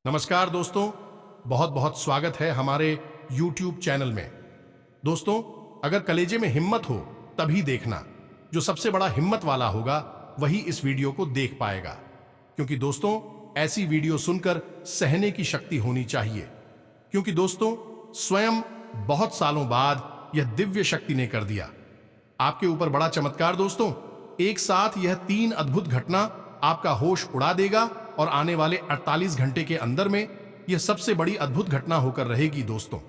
नमस्कार दोस्तों, बहुत बहुत स्वागत है हमारे YouTube चैनल में। दोस्तों, अगर कलेजे में हिम्मत हो तभी देखना। जो सबसे बड़ा हिम्मत वाला होगा वही इस वीडियो को देख पाएगा, क्योंकि दोस्तों ऐसी वीडियो सुनकर सहने की शक्ति होनी चाहिए। क्योंकि दोस्तों स्वयं बहुत सालों बाद यह दिव्य शक्ति ने कर दिया आपके ऊपर बड़ा चमत्कार। दोस्तों एक साथ यह 3 अद्भुत घटना आपका होश उड़ा देगा और आने वाले 48 घंटे के अंदर में यह सबसे बड़ी अद्भुत घटना होकर रहेगी। दोस्तों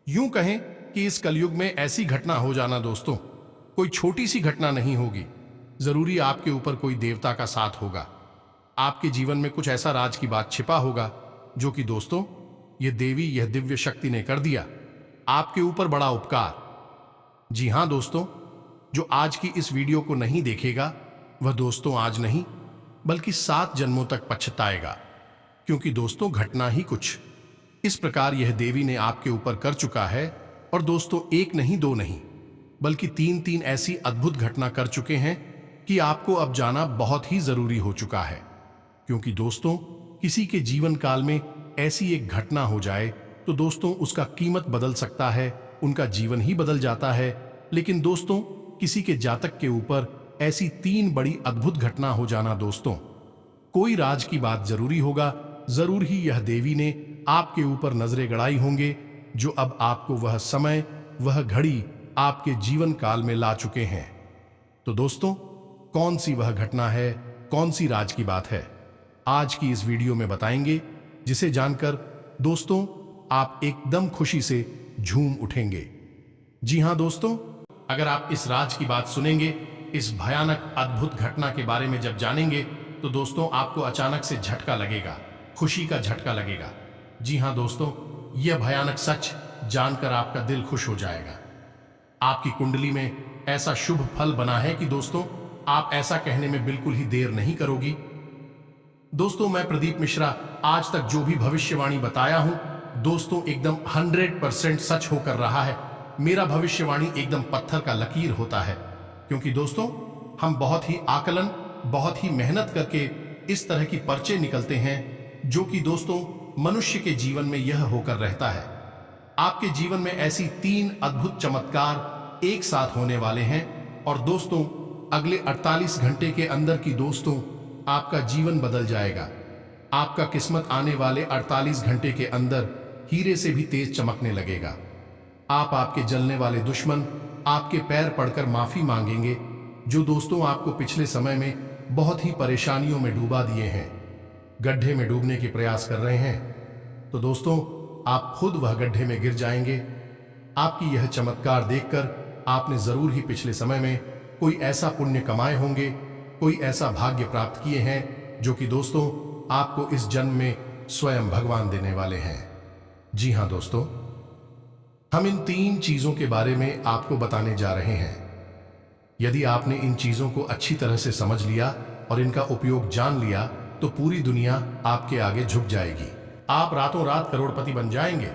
यूं कहें कि इस कलयुग में ऐसी घटना हो जाना दोस्तों कोई छोटी सी घटना नहीं होगी। जरूरी आपके ऊपर कोई देवता का साथ होगा। आपके जीवन में कुछ ऐसा राज की बात छिपा होगा जो कि दोस्तों यह देवी, यह दिव्य शक्ति ने कर दिया आपके ऊपर बड़ा उपकार। जी हां दोस्तों, जो आज की इस वीडियो को नहीं देखेगा वह दोस्तों आज नहीं बल्कि 7 जन्मों तक पछताएगा। क्योंकि दोस्तों घटना ही कुछ इस प्रकार यह देवी ने आपके ऊपर कर चुका है। और दोस्तों एक नहीं, 2 नहीं, बल्कि 3 ऐसी अद्भुत घटना कर चुके हैं कि आपको अब जाना बहुत ही जरूरी हो चुका है। क्योंकि दोस्तों किसी के जीवन काल में ऐसी एक घटना हो जाए तो दोस्तों उसका कीमत बदल सकता है, उनका जीवन ही बदल जाता है। लेकिन दोस्तों किसी के जातक के ऊपर ऐसी 3 बड़ी अद्भुत घटना हो जाना दोस्तों कोई राज की बात जरूरी होगा। जरूर ही यह देवी ने आपके ऊपर नजरें गड़ाई होंगे, जो अब आपको वह समय, वह घड़ी आपके जीवन काल में ला चुके हैं। तो दोस्तों कौन सी वह घटना है, कौन सी राज की बात है, आज की इस वीडियो में बताएंगे, जिसे जानकर दोस्तों आप एकदम खुशी से झूम उठेंगे। जी हां दोस्तों, अगर आप इस राज की बात सुनेंगे, इस भयानक अद्भुत घटना के बारे में जब जानेंगे तो दोस्तों आपको अचानक से झटका लगेगा, खुशी का झटका लगेगा। जी हां दोस्तों, यह भयानक सच जानकर आपका दिल खुश हो जाएगा। आपकी कुंडली में ऐसा शुभ फल बना है कि दोस्तों आप ऐसा कहने में बिल्कुल ही देर नहीं करोगी। दोस्तों मैं प्रदीप मिश्रा आज तक जो भी भविष्यवाणी बताया हूं दोस्तों एकदम 100% सच होकर रहा है। मेरा भविष्यवाणी एकदम पत्थर का लकीर होता है। क्योंकि दोस्तों हम बहुत ही आकलन, बहुत ही मेहनत करके इस तरह की पर्चे निकलते हैं जो कि दोस्तों मनुष्य के जीवन में यह होकर रहता है। आपके जीवन में ऐसी 3 अद्भुत चमत्कार एक साथ होने वाले हैं और दोस्तों अगले 48 घंटे के अंदर की दोस्तों आपका जीवन बदल जाएगा। आपका किस्मत आने वाले 48 घंटे के अंदर हीरे से भी तेज चमकने लगेगा। आप आपके जलने वाले दुश्मन आपके पैर पड़कर माफी मांगेंगे, जो दोस्तों आपको पिछले समय में बहुत ही परेशानियों में डूबा दिए हैं, गड्ढे में डूबने के प्रयास कर रहे हैं। तो दोस्तों आप खुद वह गड्ढे में गिर जाएंगे। आपकी यह चमत्कार देखकर आपने जरूर ही पिछले समय में कोई ऐसा पुण्य कमाए होंगे, कोई ऐसा भाग्य प्राप्त किए हैं जो कि दोस्तों आपको इस जन्म में स्वयं भगवान देने वाले हैं। जी हां दोस्तों, हम इन 3 चीजों के बारे में आपको बताने जा रहे हैं। यदि आपने इन चीजों को अच्छी तरह से समझ लिया और इनका उपयोग जान लिया तो पूरी दुनिया आपके आगे झुक जाएगी। आप रातों रात करोड़पति बन जाएंगे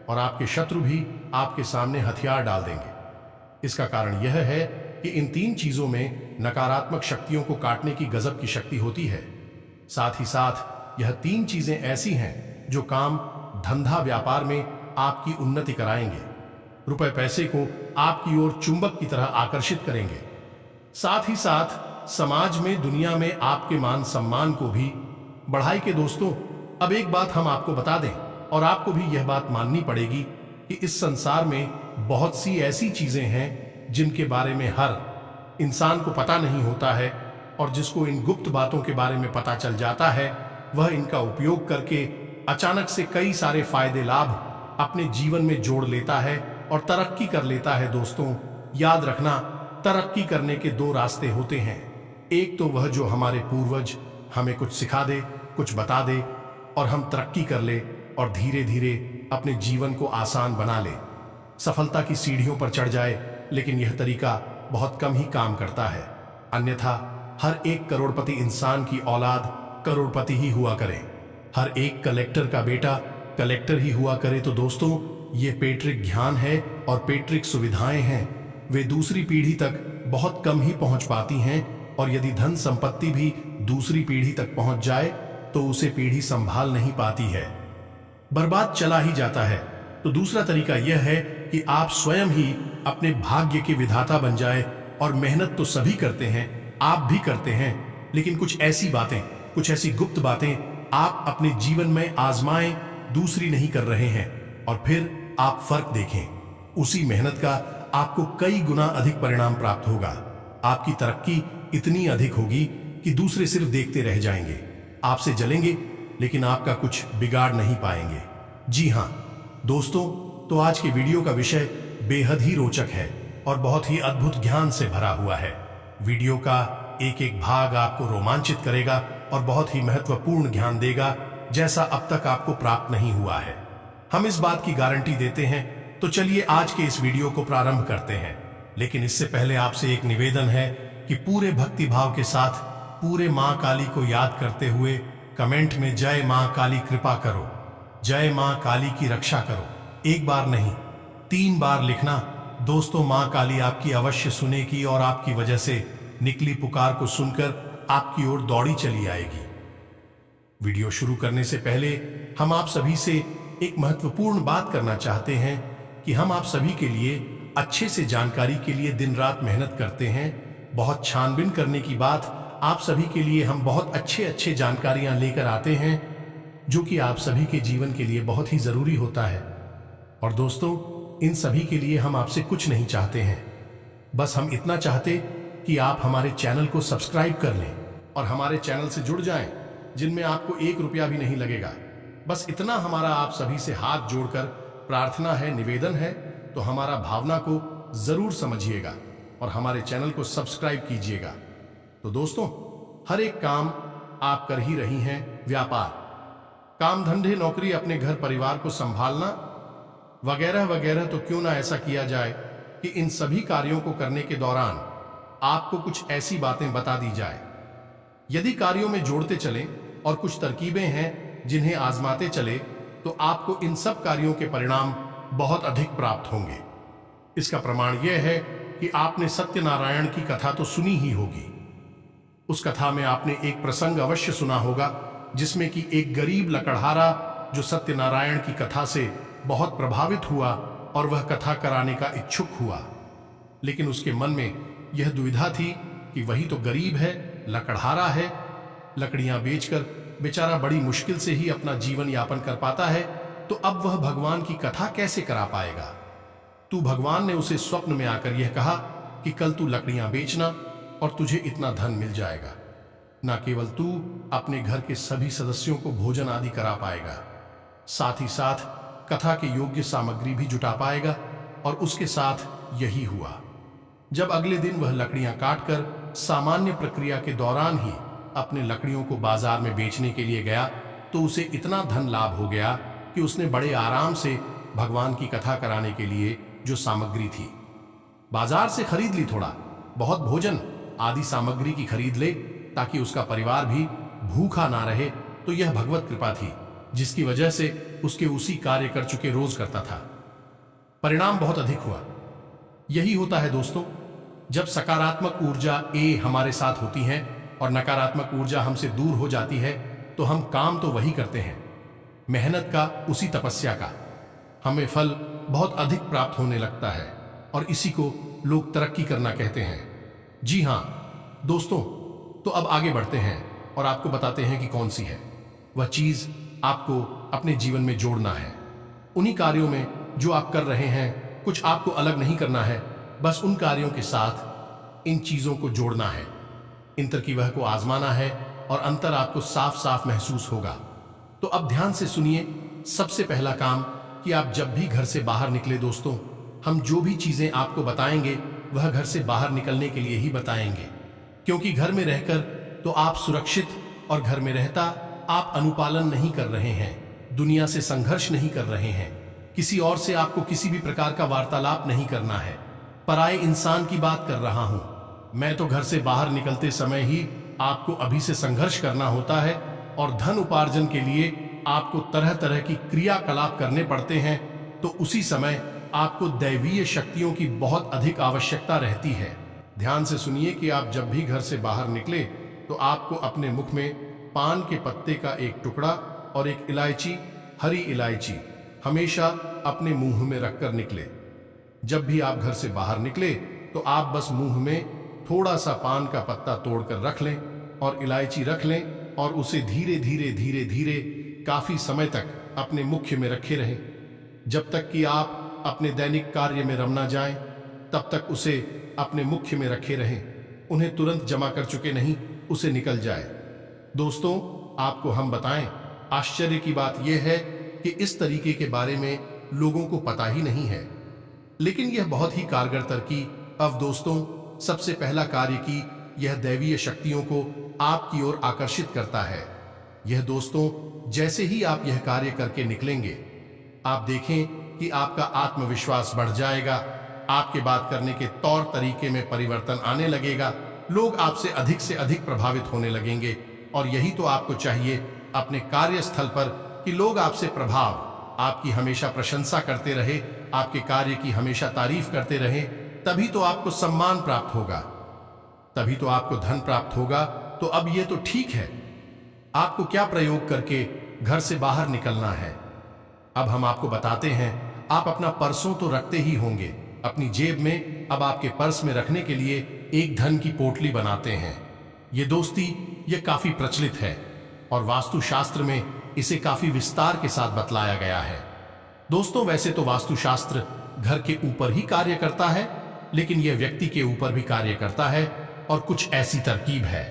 और आपके शत्रु भी आपके सामने हथियार डाल देंगे। इसका कारण यह है कि इन 3 चीजों में नकारात्मक शक्तियों को काटने की गजब की शक्ति होती है। साथ ही साथ यह 3 चीजें ऐसी हैं जो काम, धंधा, व्यापार में आपकी उन्नति कराएंगे, रुपए पैसे को आपकी ओर चुंबक की तरह आकर्षित करेंगे। साथ ही साथ समाज में, दुनिया में आपके मान सम्मान को भी बढ़ाई के दोस्तों अब एक बात हम आपको बता दें और आपको भी यह बात माननी पड़ेगी कि इस संसार में बहुत सी ऐसी चीजें हैं जिनके बारे में हर इंसान को पता नहीं होता है, और जिसको इन गुप्त बातों के बारे में पता चल जाता है वह इनका उपयोग करके अचानक से कई सारे फायदे, लाभ अपने जीवन में जोड़ लेता है और तरक्की कर लेता है। दोस्तों याद रखना, तरक्की करने के 2 रास्ते होते हैं। एक तो वह जो हमारे पूर्वज हमें कुछ सिखा दे, कुछ बता दे और हम तरक्की कर ले और धीरे धीरे अपने जीवन को आसान बना ले, सफलता की सीढ़ियों पर चढ़ जाए। लेकिन यह तरीका बहुत कम ही काम करता है। अन्यथा हर एक करोड़पति इंसान की औलाद करोड़पति ही हुआ करे, हर एक कलेक्टर का बेटा कलेक्टर ही हुआ करे। तो दोस्तों ये पैतृक ज्ञान है और पैतृक सुविधाएं हैं, वे दूसरी पीढ़ी तक बहुत कम ही पहुंच पाती हैं। और यदि धन संपत्ति भी दूसरी पीढ़ी तक पहुंच जाए तो उसे पीढ़ी संभाल नहीं पाती है, बर्बाद चला ही जाता है। तो दूसरा तरीका यह है कि आप स्वयं ही अपने भाग्य के विधाता बन जाए। और मेहनत तो सभी करते हैं, आप भी करते हैं, लेकिन कुछ ऐसी बातें, कुछ ऐसी गुप्त बातें आप अपने जीवन में आजमाएं, दूसरी नहीं कर रहे हैं, और फिर आप फर्क देखें। उसी मेहनत का आपको कई गुना अधिक परिणाम प्राप्त होगा। आपकी तरक्की इतनी अधिक होगी कि दूसरे सिर्फ देखते रह जाएंगे, आपसे जलेंगे, लेकिन आपका कुछ बिगाड़ नहीं पाएंगे। जी हां दोस्तों, तो आज के वीडियो का विषय बेहद ही रोचक है और बहुत ही अद्भुत ज्ञान से भरा हुआ है। वीडियो का एक एक भाग आपको रोमांचित करेगा और बहुत ही महत्वपूर्ण ज्ञान देगा, जैसा अब तक आपको प्राप्त नहीं हुआ है। हम इस बात की गारंटी देते हैं। तो चलिए आज के इस वीडियो को प्रारंभ करते हैं। लेकिन इससे पहले आपसे एक निवेदन है कि पूरे भक्ति भाव के साथ पूरे मां काली को याद करते हुए कमेंट में जय मां काली कृपा करो, जय मां काली की रक्षा करो, एक बार नहीं 3 बार लिखना। दोस्तों, मां काली आपकी अवश्य सुनेगी और आपकी वजह से निकली पुकार को सुनकर आपकी ओर दौड़ी चली आएगी। वीडियो शुरू करने से पहले हम आप सभी से एक महत्वपूर्ण बात करना चाहते हैं कि हम आप सभी के लिए अच्छे से जानकारी के लिए दिन रात मेहनत करते हैं। बहुत छानबीन करने की बात, आप सभी के लिए हम बहुत अच्छे जानकारियां लेकर आते हैं, जो कि आप सभी के जीवन के लिए बहुत ही जरूरी होता है। और दोस्तों, इन सभी के लिए हम आपसे कुछ नहीं चाहते हैं, बस हम इतना चाहते कि आप हमारे चैनल को सब्सक्राइब कर लें और हमारे चैनल से जुड़ जाएं, जिनमें आपको 1 रुपया भी नहीं लगेगा। बस इतना हमारा आप सभी से हाथ जोड़कर प्रार्थना है, निवेदन है। तो हमारा भावना को जरूर समझिएगा और हमारे चैनल को सब्सक्राइब कीजिएगा। तो दोस्तों, हर एक काम आप कर ही रही हैं। व्यापार, काम धंधे, नौकरी, अपने घर परिवार को संभालना वगैरह वगैरह। तो क्यों ना ऐसा किया जाए कि इन सभी कार्यों को करने के दौरान आपको कुछ ऐसी बातें बता दी जाए। यदि कार्यों में जोड़ते चलें और कुछ तरकीबें हैं जिन्हें आजमाते चले, तो आपको इन सब कार्यों के परिणाम बहुत अधिक प्राप्त होंगे। इसका प्रमाण यह है कि आपने सत्यनारायण की कथा तो सुनी ही होगी। उस कथा में आपने एक प्रसंग अवश्य सुना होगा, जिसमें कि एक गरीब लकड़हारा जो सत्यनारायण की कथा से बहुत प्रभावित हुआ और वह कथा कराने का इच्छुक हुआ, लेकिन उसके मन में यह दुविधा थी कि वही तो गरीब है, लकड़हारा है, लकड़ियां बेचकर बेचारा बड़ी मुश्किल से ही अपना जीवन यापन कर पाता है, तो अब वह भगवान की कथा कैसे करा पाएगा। तो भगवान ने उसे स्वप्न में आकर यह कहा कि कल तू लकड़ियां बेचना और तुझे इतना धन मिल जाएगा। न केवल तू अपने घर के सभी सदस्यों को भोजन आदि करा पाएगा, साथ ही साथ कथा के योग्य सामग्री भी जुटा पाएगा। और उसके साथ यही हुआ। जब अगले दिन वह लकड़ियां काटकर सामान्य प्रक्रिया के दौरान ही अपने लकड़ियों को बाजार में बेचने के लिए गया, तो उसे इतना धन लाभ हो गया कि उसने बड़े आराम से भगवान की कथा कराने के लिए जो सामग्री थी बाजार से खरीद ली, थोड़ा बहुत भोजन आदि सामग्री की खरीद ले, ताकि उसका परिवार भी भूखा ना रहे। तो यह भगवत कृपा थी, जिसकी वजह से उसके उसी कार्य कर चुके रोज करता था। परिणाम बहुत अधिक हुआ। यही होता है दोस्तों, जब सकारात्मक ऊर्जा हमारे साथ होती है और नकारात्मक ऊर्जा हमसे दूर हो जाती है, तो हम काम तो वही करते हैं, मेहनत का, उसी तपस्या का, हमें फल बहुत अधिक प्राप्त होने लगता है और इसी को लोग तरक्की करना कहते हैं। जी हां दोस्तों, तो अब आगे बढ़ते हैं और आपको बताते हैं कि कौन सी है वह चीज आपको अपने जीवन में जोड़ना है। उन्हीं कार्यों में जो आप कर रहे हैं, कुछ आपको अलग नहीं करना है, बस उन कार्यों के साथ इन चीजों को जोड़ना है। इन तरकीबों को आजमाना है और अंतर आपको साफ साफ महसूस होगा। तो अब ध्यान से सुनिए। सबसे पहला काम कि आप जब भी घर से बाहर निकले दोस्तों, हम जो भी चीजें आपको बताएंगे वह घर से बाहर निकलने के लिए ही बताएंगे, क्योंकि घर में रहकर तो आप सुरक्षित और घर में रहता आप अनुपालन नहीं कर रहे हैं, दुनिया से संघर्ष नहीं कर रहे हैं, किसी और से आपको किसी भी प्रकार का वार्तालाप नहीं करना है। पराये इंसान की बात कर रहा हूं मैं। तो घर से बाहर निकलते समय ही आपको अभी से संघर्ष करना होता है और धन उपार्जन के लिए आपको तरह तरह की क्रियाकलाप करने पड़ते हैं। तो उसी समय आपको दैवीय शक्तियों की बहुत अधिक आवश्यकता रहती है। ध्यान से सुनिए कि आप जब भी घर से बाहर निकले, तो आपको अपने मुख में पान के पत्ते का एक टुकड़ा और एक इलायची, हरी इलायची हमेशा अपने मुंह में रखकर निकले। जब भी आप घर से बाहर निकले तो आप बस मुंह में थोड़ा सा पान का पत्ता तोड़कर रख लें और इलायची रख लें और उसे धीरे धीरे धीरे धीरे काफी समय तक अपने मुख्य में रखे रहें, जब तक कि आप अपने दैनिक कार्य में रम ना जाएं, तब तक उसे अपने मुख्य में रखे रहें। उन्हें तुरंत जमा कर चुके नहीं, उसे निकल जाए। दोस्तों, आपको हम बताएं, आश्चर्य की बात यह है कि इस तरीके के बारे में लोगों को पता ही नहीं है, लेकिन यह बहुत ही कारगर तरकीब। अब दोस्तों, सबसे पहला कार्य कि यह दैवीय शक्तियों को आपकी ओर आकर्षित करता है। यह दोस्तों, जैसे ही आप यह कार्य करके निकलेंगे, आप देखें कि आपका आत्मविश्वास बढ़ जाएगा, आपके बात करने के तौर तरीके में परिवर्तन आने लगेगा, लोग आपसे अधिक से अधिक प्रभावित होने लगेंगे। और यही तो आपको चाहिए अपने कार्यस्थल पर, कि लोग आपसे प्रभाव, आपकी हमेशा प्रशंसा करते रहे, आपके कार्य की हमेशा तारीफ करते रहे। तभी तो आपको सम्मान प्राप्त होगा, तभी तो आपको धन प्राप्त होगा। तो अब ये तो ठीक है, आपको क्या प्रयोग करके घर से बाहर निकलना है। अब हम आपको बताते हैं। आप अपना पर्सों तो रखते ही होंगे अपनी जेब में। अब आपके पर्स में रखने के लिए एक धन की पोटली बनाते हैं। ये दोस्ती, ये काफी प्रचलित है और वास्तुशास्त्र में इसे काफी विस्तार के साथ बतलाया गया है। दोस्तों, वैसे तो वास्तुशास्त्र घर के ऊपर ही कार्य करता है, लेकिन यह व्यक्ति के ऊपर भी कार्य करता है। और कुछ ऐसी तरकीब है,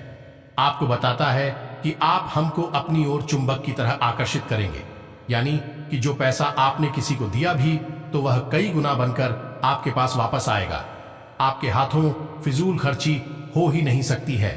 आपको बताता है कि आप हमको अपनी ओर चुंबक की तरह आकर्षित करेंगे। यानी कि जो पैसा आपने किसी को दिया भी, तो वह कई गुना बनकर आपके पास वापस आएगा। आपके हाथों फिजूल खर्ची हो ही नहीं सकती है,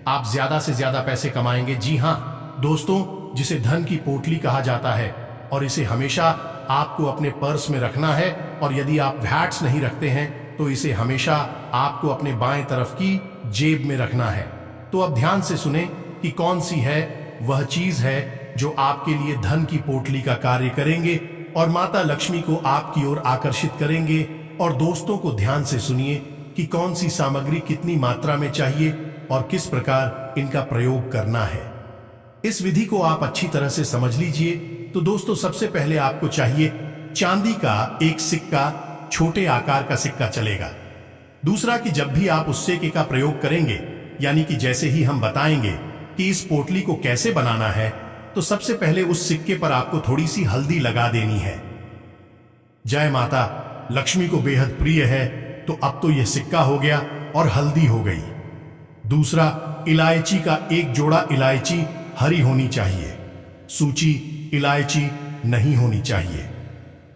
आप ज्यादा से ज्यादा पैसे कमाएंगे। जी हाँ दोस्तों, जिसे धन की पोटली कहा जाता है, और इसे हमेशा आपको अपने पर्स में रखना है। और यदि आप वैट्स नहीं रखते हैं तो इसे हमेशा आपको अपने बाएं तरफ की जेब में रखना है। तो अब ध्यान से सुने कि कौन सी है वह चीज है जो आपके लिए धन की पोटली का कार्य करेंगे और माता लक्ष्मी को आपकी ओर आकर्षित करेंगे। और दोस्तों को ध्यान से सुनिए कि कौन सी सामग्री कितनी मात्रा में चाहिए और किस प्रकार इनका प्रयोग करना है। इस विधि को आप अच्छी तरह से समझ लीजिए। तो दोस्तों, सबसे पहले आपको चाहिए चांदी का एक सिक्का, छोटे आकार का सिक्का चलेगा। दूसरा कि जब भी आप उस सिक्के का प्रयोग करेंगे, यानी कि जैसे ही हम बताएंगे कि इस पोटली को कैसे बनाना है, तो सबसे पहले उस सिक्के पर आपको थोड़ी सी हल्दी लगा देनी है। जय माता लक्ष्मी को बेहद प्रिय है, तो अब तो यह सिक्का हो गया और हल्दी हो गई। दूसरा, इलायची का एक जोड़ा इलायची हरी होनी चाहिए, सूची इलायची नहीं होनी चाहिए।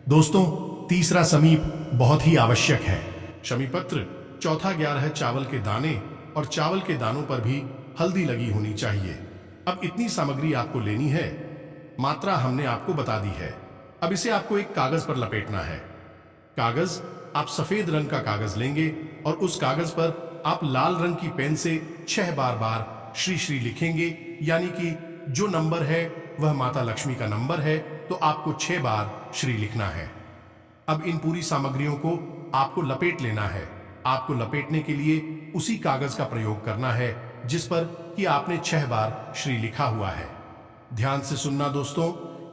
दोस्तों, तीसरा समीप बहुत ही आवश्यक है। शमीपत्र। चौथा 11 चावल के दाने, और चावल के दानों पर भी हल्दी लगी होनी चाहिए। अब इतनी सामग्री आपको लेनी है, मात्रा हमने आपको बता दी है। अब इसे आपको एक कागज पर लपेटना है। कागज, आप सफेद रंग का कागज लेंगे और उस कागज पर आप लाल रंग की पेन से 6 बार श्री श्री लिखेंगे। यानी कि जो नंबर है वह माता लक्ष्मी का नंबर है, तो आपको 6 बार श्री लिखना है। अब इन पूरी सामग्रियों को आपको लपेट लेना है। आपको लपेटने के लिए उसी कागज का प्रयोग करना है जिस पर कि आपने 6 बार श्री लिखा हुआ है। ध्यान से सुनना दोस्तों,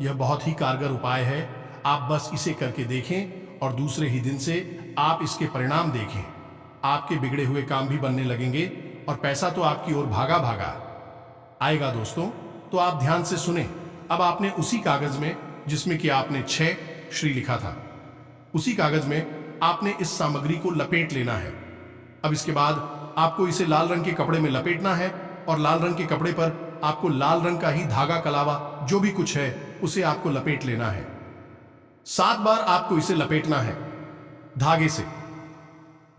यह बहुत ही कारगर उपाय है। आप बस इसे करके देखें और दूसरे ही दिन से आप इसके परिणाम देखें। आपके बिगड़े हुए काम भी बनने लगेंगे और पैसा तो आपकी ओर भागा भागा आएगा। दोस्तों, तो आप ध्यान से सुने। अब आपने उसी कागज में जिसमें कि आपने 6 श्री लिखा था, उसी कागज में आपने इस सामग्री को लपेट लेना है। अब इसके बाद आपको इसे लाल रंग के कपड़े में लपेटना है और लाल रंग के कपड़े पर आपको लाल रंग का ही धागा के अलावा जो भी कुछ है उसे आपको लपेट लेना है। 7 बार आपको इसे लपेटना है धागे से।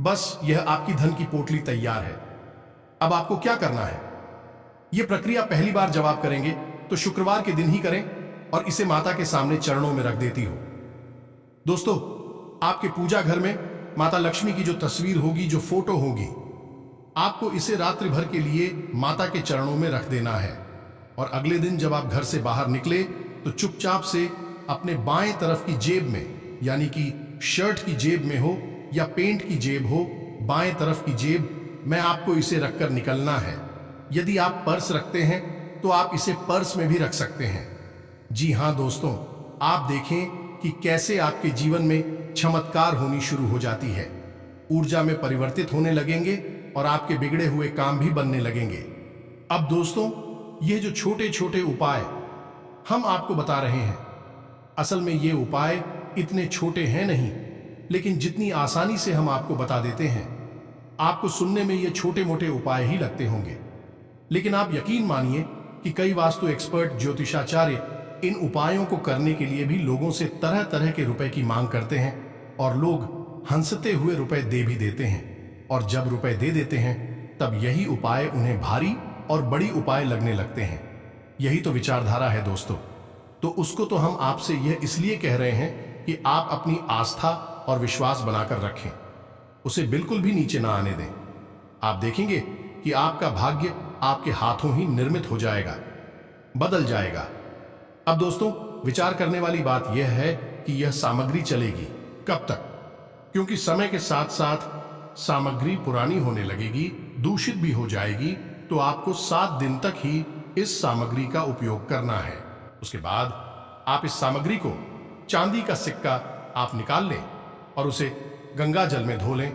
बस यह आपकी धन की पोटली तैयार है। अब आपको क्या करना है, यह प्रक्रिया पहली बार जब आप करेंगे तो शुक्रवार के दिन ही करें और इसे माता के सामने चरणों में रख देती हो। दोस्तों, आपके पूजा घर में माता लक्ष्मी की जो तस्वीर होगी, जो फोटो होगी, आपको इसे रात्रि भर के लिए माता के चरणों में रख देना है। और अगले दिन जब आप घर से बाहर निकले तो चुपचाप से अपने बाएं तरफ की जेब में, यानी कि शर्ट की जेब में हो या पेंट की जेब हो, बाएं तरफ की जेब में आपको इसे रखकर निकलना है। यदि आप पर्स रखते हैं तो आप इसे पर्स में भी रख सकते हैं। जी हाँ दोस्तों, आप देखें कि कैसे आपके जीवन में चमत्कार होनी शुरू हो जाती है, ऊर्जा में परिवर्तित होने लगेंगे और आपके बिगड़े हुए काम भी बनने लगेंगे। अब दोस्तों, ये जो छोटे छोटे उपाय हम आपको बता रहे हैं, असल में ये उपाय इतने छोटे हैं नहीं, लेकिन जितनी आसानी से हम आपको बता देते हैं, आपको सुनने में ये छोटे मोटे उपाय ही लगते होंगे, लेकिन आप यकीन मानिए कि कई वास्तु एक्सपर्ट ज्योतिषाचार्य इन उपायों को करने के लिए भी लोगों से तरह तरह के रुपए की मांग करते हैं और लोग हंसते हुए रुपए दे भी देते हैं, और जब रुपए दे देते हैं तब यही उपाय उन्हें भारी और बड़ी उपाय लगने लगते हैं। यही तो विचारधारा है दोस्तों। तो उसको तो हम आपसे यह इसलिए कह रहे हैं कि आप अपनी आस्था और विश्वास बनाकर रखें, उसे बिल्कुल भी नीचे ना आने दें। आप देखेंगे कि आपका भाग्य आपके हाथों ही निर्मित हो जाएगा, बदल जाएगा। अब दोस्तों, विचार करने वाली बात यह है कि यह सामग्री चलेगी कब तक, क्योंकि समय के साथ साथ सामग्री पुरानी होने लगेगी, दूषित भी हो जाएगी। तो आपको 7 दिन तक ही इस सामग्री का उपयोग करना है। उसके बाद आप इस सामग्री को, चांदी का सिक्का आप निकाल लें और उसे गंगा जल में धो लें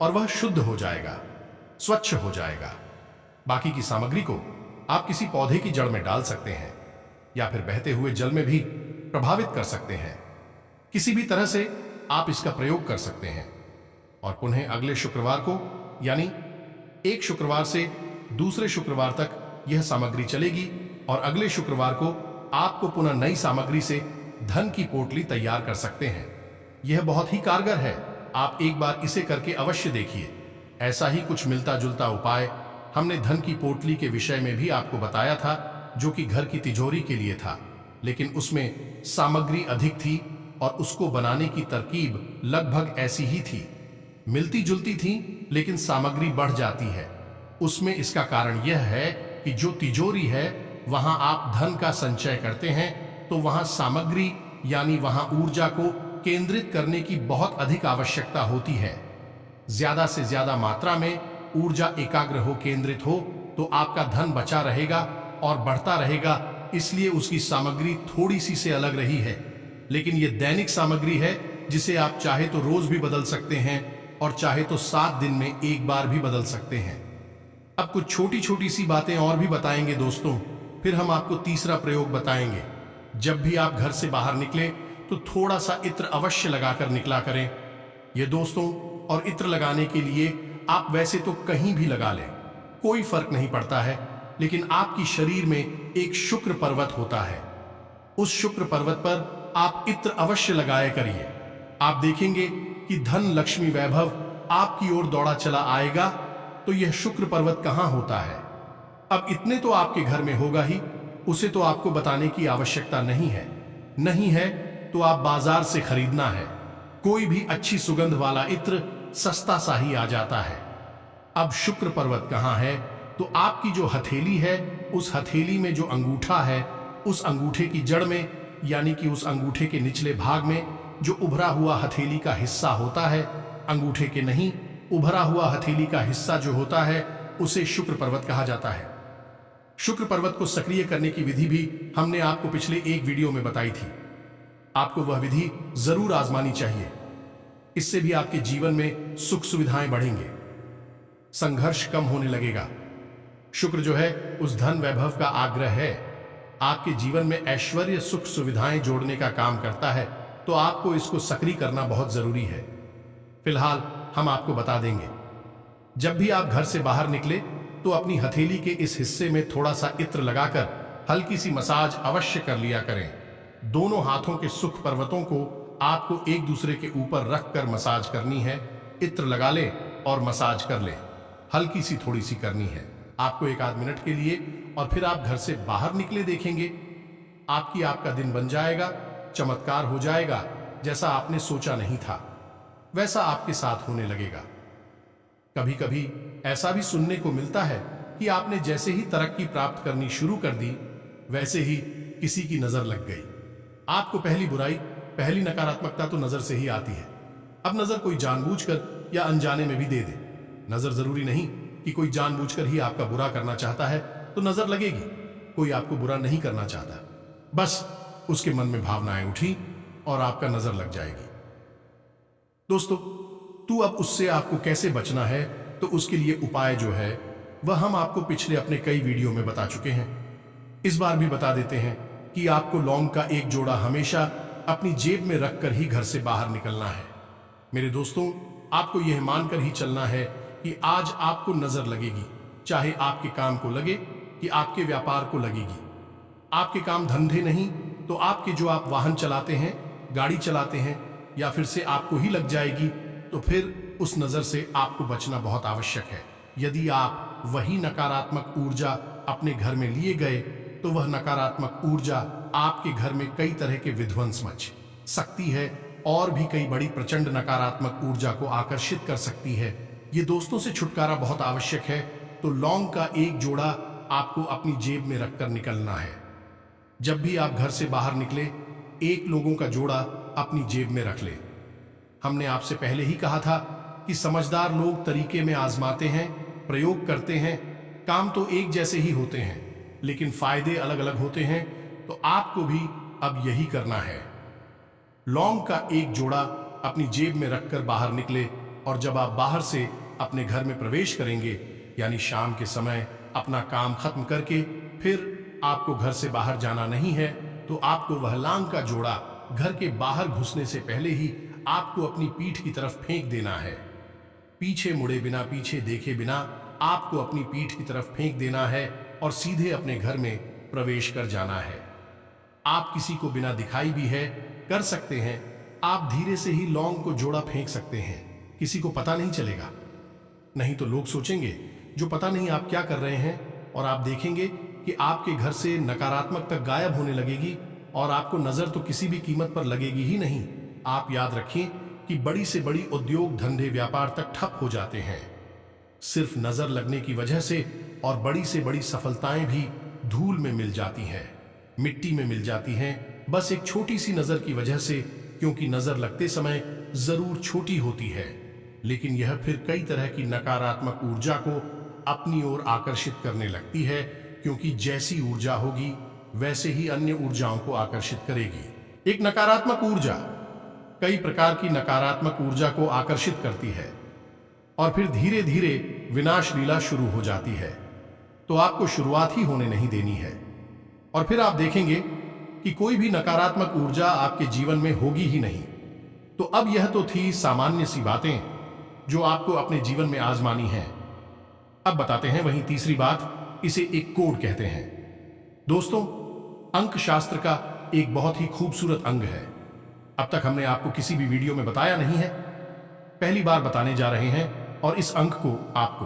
और वह शुद्ध हो जाएगा, स्वच्छ हो जाएगा। बाकी की सामग्री को आप किसी पौधे की जड़ में डाल सकते हैं या फिर बहते हुए जल में भी प्रभावित कर सकते हैं। किसी भी तरह से आप इसका प्रयोग कर सकते हैं और पुनः अगले शुक्रवार को, यानी एक शुक्रवार से दूसरे शुक्रवार तक यह सामग्री चलेगी और अगले शुक्रवार को आपको पुनः नई सामग्री से धन की पोटली तैयार कर सकते हैं। यह बहुत ही कारगर है, आप एक बार इसे करके अवश्य देखिए। ऐसा ही कुछ मिलता जुलता उपाय हमने धन की पोटली के विषय में भी आपको बताया था, जो कि घर की तिजोरी के लिए था, लेकिन उसमें सामग्री अधिक थी और उसको बनाने की तरकीब लगभग ऐसी ही थी, मिलती जुलती थी, लेकिन सामग्री बढ़ जाती है। उसमें इसका कारण यह है कि जो तिजोरी है वहां आप धन का संचय करते हैं, तो वहां सामग्री यानी वहां ऊर्जा को केंद्रित करने की बहुत अधिक आवश्यकता होती है। ज्यादा से ज्यादा मात्रा में ऊर्जा एकाग्र हो, केंद्रित हो, तो आपका धन बचा रहेगा और बढ़ता रहेगा। इसलिए उसकी सामग्री थोड़ी सी से अलग रही है, लेकिन यह दैनिक सामग्री है जिसे आप चाहे तो रोज भी बदल सकते हैं और चाहे तो 7 दिन में एक बार भी बदल सकते हैं। अब कुछ छोटी छोटी सी बातें और भी बताएंगे दोस्तों, फिर हम आपको तीसरा प्रयोग बताएंगे। जब भी आप घर से बाहर निकले तो थोड़ा सा इत्र अवश्य लगाकर निकला करें। ये दोस्तों, और इत्र लगाने के लिए आप वैसे तो कहीं भी लगा लें, कोई फर्क नहीं पड़ता है, लेकिन आपकी शरीर में एक शुक्र पर्वत होता है, उस शुक्र पर्वत पर आप इत्र अवश्य लगाया करिए। आप देखेंगे कि धन लक्ष्मी वैभव आपकी ओर दौड़ा चला आएगा। तो यह शुक्र पर्वत कहां होता है? अब इतने तो आपके घर में होगा ही, उसे तो आपको बताने की आवश्यकता नहीं है। नहीं है तो आप बाजार से खरीदना है। कोई भी अच्छी सुगंध वाला इत्र सस्ता सा ही आ जाता है। अब शुक्र पर्वत कहां है? तो आपकी जो हथेली है, उस हथेली में जो अंगूठा है, उस अंगूठे की जड़ में, यानी कि उस अंगूठे के निचले भाग में जो उभरा हुआ हथेली का हिस्सा होता है, अंगूठे के नहीं, उभरा हुआ हथेली का हिस्सा जो होता है, उसे शुक्र पर्वत कहा जाता है। शुक्र पर्वत को सक्रिय करने की विधि भी हमने आपको पिछले एक वीडियो में बताई थी। आपको वह विधि जरूर आजमानी चाहिए। इससे भी आपके जीवन में सुख सुविधाएं बढ़ेंगे, संघर्ष कम होने लगेगा। शुक्र जो है उस धन वैभव का आग्रह है, आपके जीवन में ऐश्वर्य सुख सुविधाएं जोड़ने का काम करता है। तो आपको इसको सक्रिय करना बहुत जरूरी है। फिलहाल हम आपको बता देंगे। जब भी आप घर से बाहर निकले तो अपनी हथेली के इस हिस्से में थोड़ा सा इत्र लगाकर हल्की सी मसाज अवश्य कर लिया करें। दोनों हाथों के सुख पर्वतों को आपको एक दूसरे के ऊपर रखकर मसाज करनी है। इत्र लगा लें और मसाज कर लें, हल्की सी थोड़ी सी करनी है आपको 1 आध मिनट के लिए, और फिर आप घर से बाहर निकले देखेंगे आपका दिन बन जाएगा, चमत्कार हो जाएगा। जैसा आपने सोचा नहीं था वैसा आपके साथ होने लगेगा। कभी कभी ऐसा भी सुनने को मिलता है कि आपने जैसे ही तरक्की प्राप्त करनी शुरू कर दी, वैसे ही किसी की नजर लग गई। आपको पहली बुराई, पहली नकारात्मकता तो नजर से ही आती है। अब नजर कोई जानबूझकर या अनजाने में भी दे दे, नजर जरूरी नहीं कि कोई जानबूझकर ही आपका बुरा करना चाहता है तो नजर लगेगी। कोई आपको बुरा नहीं करना चाहता, बस उसके मन में भावनाएं उठी और आपका नजर लग जाएगी। दोस्तों, तू अब उससे आपको कैसे बचना है, तो उसके लिए उपाय जो है वह हम आपको पिछले अपने कई वीडियो में बता चुके हैं। इस बार भी बता देते हैं कि आपको लौंग का एक जोड़ा हमेशा अपनी जेब में रखकर ही घर से बाहर निकलना है। मेरे दोस्तों, आपको यह मानकर ही चलना है कि आज आपको नजर लगेगी, चाहे आपके काम को लगे कि आपके व्यापार को लगेगी। आपके काम धंधे नहीं तो आपके जो आप वाहन चलाते हैं, गाड़ी चलाते हैं, या फिर से आपको ही लग जाएगी। तो फिर उस नजर से आपको बचना बहुत आवश्यक है। यदि आप वही नकारात्मक ऊर्जा अपने घर में लिए गए तो वह नकारात्मक ऊर्जा आपके घर में कई तरह के विध्वंस मच सकती है और भी कई बड़ी प्रचंड नकारात्मक ऊर्जा को आकर्षित कर सकती है। ये दोस्तों से छुटकारा बहुत आवश्यक है। तो लौंग का एक जोड़ा आपको अपनी जेब में रखकर निकलना है। जब भी आप घर से बाहर निकले, एक लोगों का जोड़ा अपनी जेब में रख ले। हमने आपसे पहले ही कहा था कि समझदार लोग तरीके में आजमाते हैं, प्रयोग करते हैं, काम तो एक जैसे ही होते हैं लेकिन फायदे अलग अलग होते हैं। तो आपको भी अब यही करना है। लौंग का एक जोड़ा अपनी जेब में रखकर बाहर निकले और जब आप बाहर से अपने घर में प्रवेश करेंगे, यानी शाम के समय अपना काम खत्म करके फिर आपको घर से बाहर जाना नहीं है, तो आपको वह लौंग का जोड़ा घर के बाहर घुसने से पहले ही आपको अपनी पीठ की तरफ फेंक देना है। पीछे मुड़े बिना, पीछे देखे बिना आपको अपनी पीठ की तरफ फेंक देना है और सीधे अपने घर में प्रवेश कर जाना है। आप किसी को बिना दिखाई भी है कर सकते हैं। आप धीरे से ही लौंग को जोड़ा फेंक सकते हैं, किसी को पता नहीं चलेगा। नहीं तो लोग सोचेंगे जो पता नहीं आप क्या कर रहे हैं, और आप देखेंगे कि आपके घर से नकारात्मकता गायब होने लगेगी और आपको नजर तो किसी भी कीमत पर लगेगी ही नहीं। आप याद रखिए कि बड़ी से बड़ी उद्योग, धंधे, व्यापार तक ठप हो जाते हैं सिर्फ नजर लगने की वजह से, और बड़ी से बड़ी सफलताएं भी धूल में मिल जाती हैं, मिट्टी में मिल जाती हैं, बस एक छोटी सी नजर की वजह से। क्योंकि नजर लगते समय जरूर छोटी होती है, लेकिन यह फिर कई तरह की नकारात्मक ऊर्जा को अपनी ओर आकर्षित करने लगती है। क्योंकि जैसी ऊर्जा होगी वैसे ही अन्य ऊर्जाओं को आकर्षित करेगी। एक नकारात्मक ऊर्जा कई प्रकार की नकारात्मक ऊर्जा को आकर्षित करती है और फिर धीरे धीरे विनाश लीला शुरू हो जाती है। तो आपको शुरुआत ही होने नहीं देनी है, और फिर आप देखेंगे कि कोई भी नकारात्मक ऊर्जा आपके जीवन में होगी ही नहीं। तो अब यह तो थी सामान्य सी बातें जो आपको अपने जीवन में आजमानी हैं। अब बताते हैं वहीं तीसरी बात, इसे एक कोड कहते हैं। दोस्तों, अंक शास्त्र का एक बहुत ही खूबसूरत अंग है। अब तक हमने आपको किसी भी वीडियो में बताया नहीं है, पहली बार बताने जा रहे हैं। और इस अंक को आपको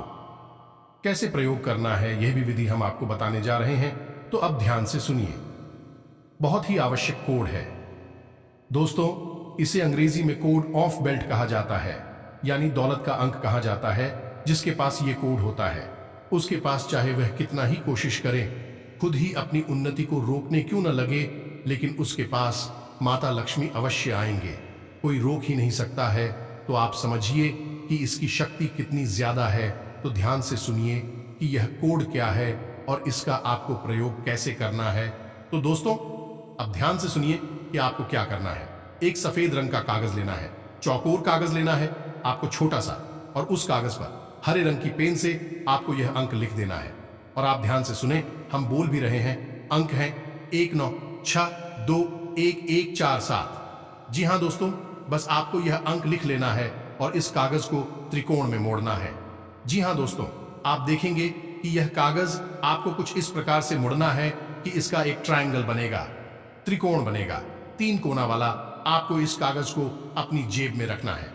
कैसे प्रयोग करना है, यह भी विधि हम आपको बताने जा रहे हैं। तो अब ध्यान से सुनिए, बहुत ही आवश्यक कोड है। दोस्तों, इसे अंग्रेजी में कोड ऑफ बेल्ट कहा जाता है, यानी दौलत का अंक कहा जाता है। जिसके पास ये कोड होता है उसके पास चाहे वह कितना ही कोशिश करे, खुद ही अपनी उन्नति को रोकने क्यों न लगे, लेकिन उसके पास माता लक्ष्मी अवश्य आएंगे। कोई रोक ही नहीं सकता है। तो आप समझिए कि इसकी शक्ति कितनी ज्यादा है। तो ध्यान से सुनिए कि यह कोड क्या है और इसका आपको प्रयोग कैसे करना है। तो दोस्तों, अब ध्यान से सुनिए कि आपको क्या करना है। एक सफेद रंग का कागज लेना है, चौकोर कागज लेना है आपको छोटा सा, और उस कागज पर हरे रंग की पेन से आपको यह अंक लिख देना है। और आप ध्यान से सुने, हम बोल भी रहे हैं। अंक हैं 19621147। जी हाँ दोस्तों, बस आपको यह अंक लिख लेना है और इस कागज को त्रिकोण में मोड़ना है। जी हाँ दोस्तों, आप देखेंगे कि यह कागज आपको कुछ इस प्रकार से मुड़ना है कि इसका एक ट्रायंगल बनेगा, त्रिकोण बनेगा, 3 कोना वाला। आपको इस कागज को अपनी जेब में रखना है,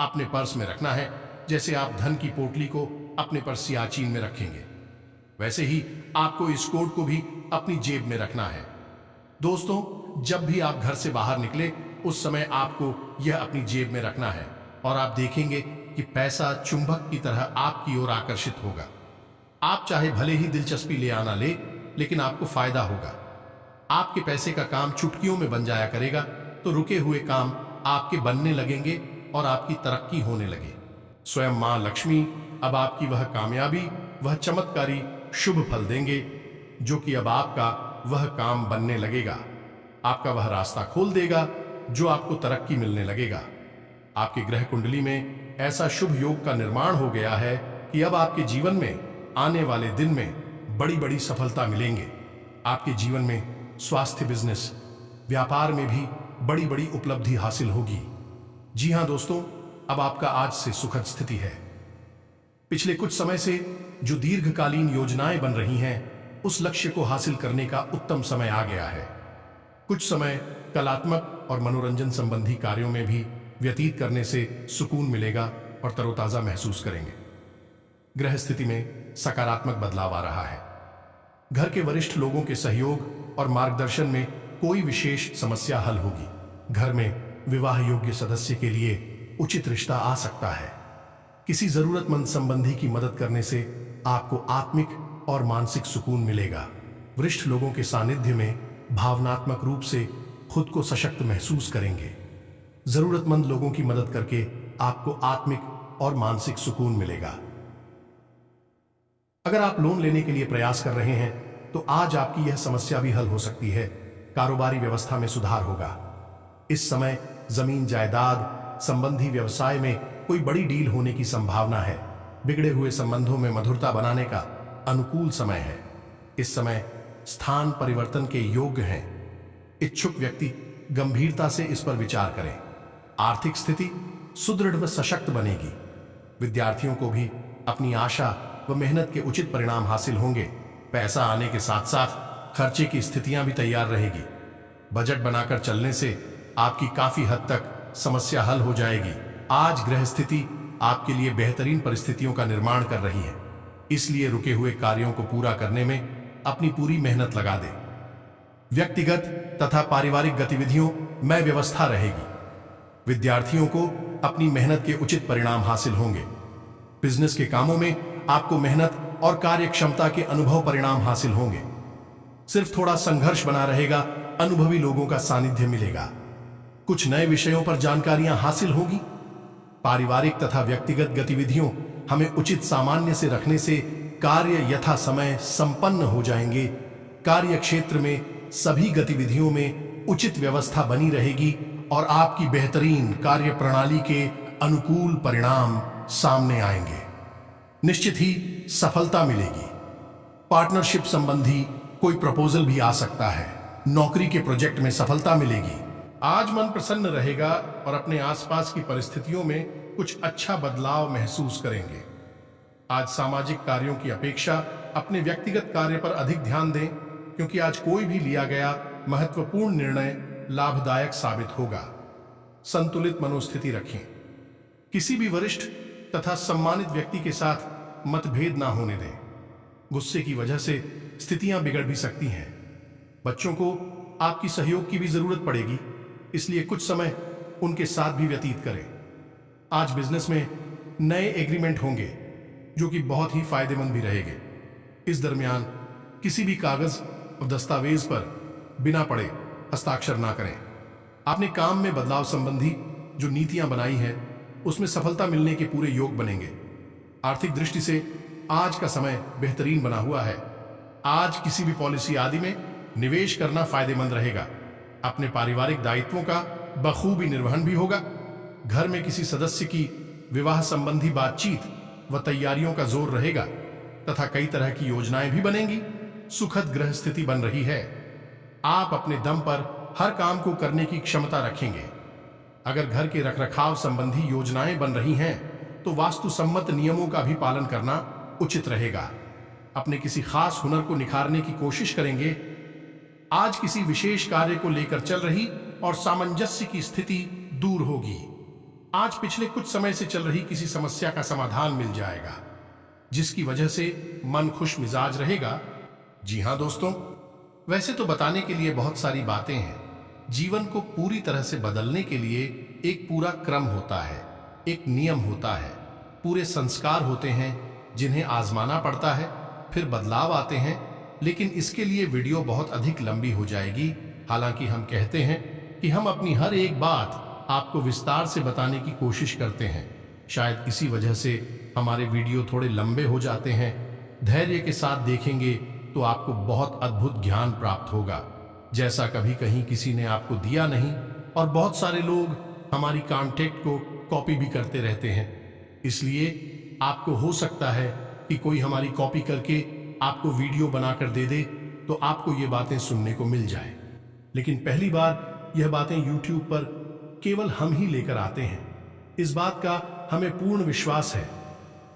अपने पर्स में रखना है। जैसे आप धन की पोटली को अपने पर्स सियाचीन में रखेंगे, वैसे ही आपको इस कोड को भी अपनी जेब में रखना है। दोस्तों, जब भी आप घर से बाहर निकले उस समय आपको यह अपनी जेब में रखना है, और आप देखेंगे कि पैसा चुंबक की तरह आपकी ओर आकर्षित होगा। आप चाहे भले ही दिलचस्पी ले आना ले, लेकिन आपको फायदा होगा। आपके पैसे का काम चुटकियों में बन जाया करेगा। तो रुके हुए काम आपके बनने लगेंगे और आपकी तरक्की होने लगे। स्वयं मां लक्ष्मी अब आपकी वह कामयाबी, वह चमत्कारी शुभ फल देंगे जो कि अब आपका वह काम बनने लगेगा। आपका वह रास्ता खोल देगा जो आपको तरक्की मिलने लगेगा। आपकी ग्रह कुंडली में ऐसा शुभ योग का निर्माण हो गया है कि अब आपके जीवन में आने वाले दिन में बड़ी बड़ी सफलता मिलेंगे। आपके जीवन में स्वास्थ्य, बिजनेस, व्यापार में भी बड़ी बड़ी उपलब्धि हासिल होगी। जी हां दोस्तों, अब आपका आज से सुखद स्थिति है। पिछले कुछ समय से जो दीर्घकालीन योजनाएं बन रही हैं, उस लक्ष्य को हासिल करने का उत्तम समय आ गया है। कुछ समय कलात्मक और मनोरंजन संबंधी कार्यों में भी व्यतीत करने से सुकून मिलेगा और तरोताजा महसूस करेंगे। ग्रह स्थिति में सकारात्मक बदलाव आ रहा है। घर के वरिष्ठ लोगों के सहयोग और मार्गदर्शन में कोई विशेष समस्या हल होगी। घर में विवाह योग्य सदस्य के लिए उचित रिश्ता आ सकता है। किसी जरूरतमंद संबंधी की मदद करने से आपको आत्मिक और मानसिक सुकून मिलेगा। वरिष्ठ लोगों के सानिध्य में भावनात्मक रूप से खुद को सशक्त महसूस करेंगे। जरूरतमंद लोगों की मदद करके आपको आत्मिक और मानसिक सुकून मिलेगा। अगर आप लोन लेने के लिए प्रयास कर रहे हैं तो आज आपकी यह समस्या भी हल हो सकती है। कारोबारी व्यवस्था में सुधार होगा। इस समय जमीन जायदाद संबंधी व्यवसाय में कोई बड़ी डील होने की संभावना है। बिगड़े हुए संबंधों में मधुरता बनाने का अनुकूल समय है। इस समय स्थान परिवर्तन के योग्य हैं। इच्छुक व्यक्ति गंभीरता से इस पर विचार करें। आर्थिक स्थिति सुदृढ़ व सशक्त बनेगी। विद्यार्थियों को भी अपनी आशा व मेहनत के उचित परिणाम हासिल होंगे। पैसा आने के साथ साथ खर्चे की स्थितियां भी तैयार रहेगी। बजट बनाकर चलने से आपकी काफी हद तक समस्या हल हो जाएगी। आज ग्रह स्थिति आपके लिए बेहतरीन परिस्थितियों का निर्माण कर रही है, इसलिए रुके हुए कार्यों को पूरा करने में अपनी पूरी मेहनत लगा दें। व्यक्तिगत तथा पारिवारिक गतिविधियों में व्यवस्था रहेगी। विद्यार्थियों को अपनी मेहनत के उचित परिणाम हासिल होंगे। बिजनेस के कामों में आपको मेहनत और कार्य क्षमता के अनुभव परिणाम हासिल होंगे। सिर्फ थोड़ा संघर्ष बना रहेगा। अनुभवी लोगों का सानिध्य मिलेगा। कुछ नए विषयों पर जानकारियां हासिल होगी। पारिवारिक तथा व्यक्तिगत गतिविधियों हमें उचित सामान्य से रखने से कार्य यथा समय संपन्न हो जाएंगे। कार्य क्षेत्र में सभी गतिविधियों में उचित व्यवस्था बनी रहेगी और आपकी बेहतरीन कार्य प्रणाली के अनुकूल परिणाम सामने आएंगे। निश्चित ही सफलता मिलेगी। पार्टनरशिप संबंधी कोई प्रपोजल भी आ सकता है। नौकरी के प्रोजेक्ट में सफलता मिलेगी। आज मन प्रसन्न रहेगा और अपने आसपास की परिस्थितियों में कुछ अच्छा बदलाव महसूस करेंगे। आज सामाजिक कार्यों की अपेक्षा अपने व्यक्तिगत कार्य पर अधिक ध्यान दें, क्योंकि आज कोई भी लिया गया महत्वपूर्ण निर्णय लाभदायक साबित होगा। संतुलित मनोस्थिति रखें। किसी भी वरिष्ठ तथा सम्मानित व्यक्ति के साथ मतभेद ना होने दें। गुस्से की वजह से स्थितियां बिगड़ भी सकती हैं। बच्चों को आपकी सहयोग की भी जरूरत पड़ेगी, इसलिए कुछ समय उनके साथ भी व्यतीत करें। आज बिजनेस में नए एग्रीमेंट होंगे जो कि बहुत ही फायदेमंद भी रहेंगे। इस दरमियान किसी भी कागज और दस्तावेज पर बिना पढ़े हस्ताक्षर ना करें। आपने काम में बदलाव संबंधी जो नीतियां बनाई हैं, उसमें सफलता मिलने के पूरे योग बनेंगे। आर्थिक दृष्टि से आज का समय बेहतरीन बना हुआ है। आज किसी भी पॉलिसी आदि में निवेश करना फायदेमंद रहेगा। अपने पारिवारिक दायित्वों का बखूबी निर्वहन भी होगा। घर में किसी सदस्य की विवाह संबंधी बातचीत व तैयारियों का जोर रहेगा तथा कई तरह की योजनाएं भी बनेंगी। सुखद ग्रह स्थिति बन रही है। आप अपने दम पर हर काम को करने की क्षमता रखेंगे। अगर घर के रखरखाव संबंधी योजनाएं बन रही हैं तो वास्तु सम्मत नियमों का भी पालन करना उचित रहेगा। अपने किसी खास हुनर को निखारने की कोशिश करेंगे। आज किसी विशेष कार्य को लेकर चल रही और सामंजस्य की स्थिति दूर होगी। आज पिछले कुछ समय से चल रही किसी समस्या का समाधान मिल जाएगा, जिसकी वजह से मन खुश मिजाज रहेगा। जी हां दोस्तों, वैसे तो बताने के लिए बहुत सारी बातें हैं। जीवन को पूरी तरह से बदलने के लिए एक पूरा क्रम होता है, एक नियम होता है, पूरे संस्कार होते हैं जिन्हें आजमाना पड़ता है, फिर बदलाव आते हैं। लेकिन इसके लिए वीडियो बहुत अधिक लंबी हो जाएगी। हालांकि हम कहते हैं कि हम अपनी हर एक बात आपको विस्तार से बताने की कोशिश करते हैं। शायद इसी वजह से हमारे वीडियो थोड़े लंबे हो जाते हैं। धैर्य के साथ देखेंगे तो आपको बहुत अद्भुत ज्ञान प्राप्त होगा, जैसा कभी कहीं किसी ने आपको दिया नहीं। और बहुत सारे लोग हमारी कॉन्टेक्ट को कॉपी भी करते रहते हैं, इसलिए आपको हो सकता है कि कोई हमारी कॉपी करके आपको वीडियो बनाकर दे दे, तो आपको ये बातें सुनने को मिल जाए। लेकिन पहली बार यह बातें YouTube पर केवल हम ही लेकर आते हैं, इस बात का हमें पूर्ण विश्वास है।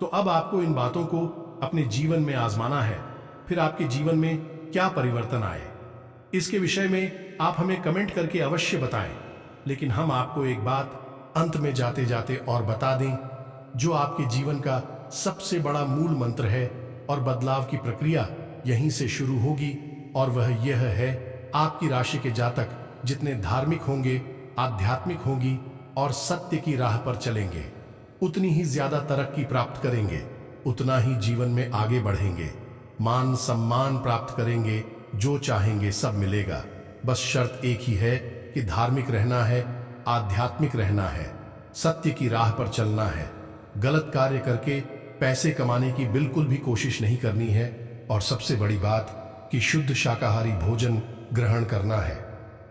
तो अब आपको इन बातों को अपने जीवन में आजमाना है, फिर आपके जीवन में क्या परिवर्तन आए, इसके विषय में आप हमें कमेंट करके अवश्य बताएं। लेकिन हम आपको एक बात अंत में जाते जाते और बता दें, जो आपके जीवन का सबसे बड़ा मूल मंत्र है, और बदलाव की प्रक्रिया यहीं से शुरू होगी। और वह यह है, आपकी राशि के जातक जितने धार्मिक होंगे, आध्यात्मिक होंगी और सत्य की राह पर चलेंगे, उतनी ही ज्यादा तरक्की प्राप्त करेंगे, उतना ही जीवन में आगे बढ़ेंगे, मान सम्मान प्राप्त करेंगे, जो चाहेंगे सब मिलेगा। बस शर्त एक ही है कि धार्मिक रहना है, आध्यात्मिक रहना है, सत्य की राह पर चलना है, गलत कार्य करके पैसे कमाने की बिल्कुल भी कोशिश नहीं करनी है। और सबसे बड़ी बात कि शुद्ध शाकाहारी भोजन ग्रहण करना है,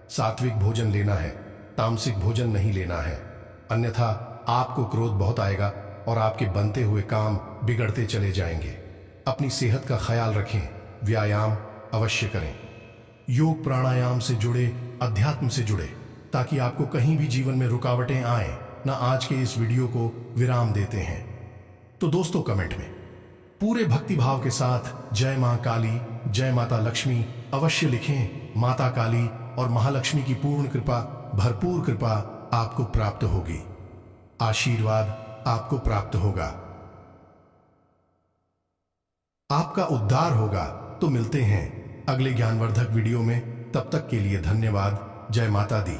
सात्विक भोजन लेना है, तामसिक भोजन नहीं लेना है, अन्यथा आपको क्रोध बहुत आएगा और आपके बनते हुए काम बिगड़ते चले जाएंगे। अपनी सेहत का ख्याल रखें, व्यायाम अवश्य करें, योग प्राणायाम से जुड़े, अध्यात्म से जुड़े, ताकि आपको कहीं भी जीवन में रुकावटें आए ना। आज के इस वीडियो को विराम देते हैं। तो दोस्तों, कमेंट में पूरे भक्ति भाव के साथ जय मां काली, जय माता लक्ष्मी अवश्य लिखें। माता काली और महालक्ष्मी की पूर्ण कृपा, भरपूर कृपा आपको प्राप्त होगी, आशीर्वाद आपको प्राप्त होगा, आपका उद्धार होगा। तो मिलते हैं अगले ज्ञानवर्धक वीडियो में, तब तक के लिए धन्यवाद। जय माता दी।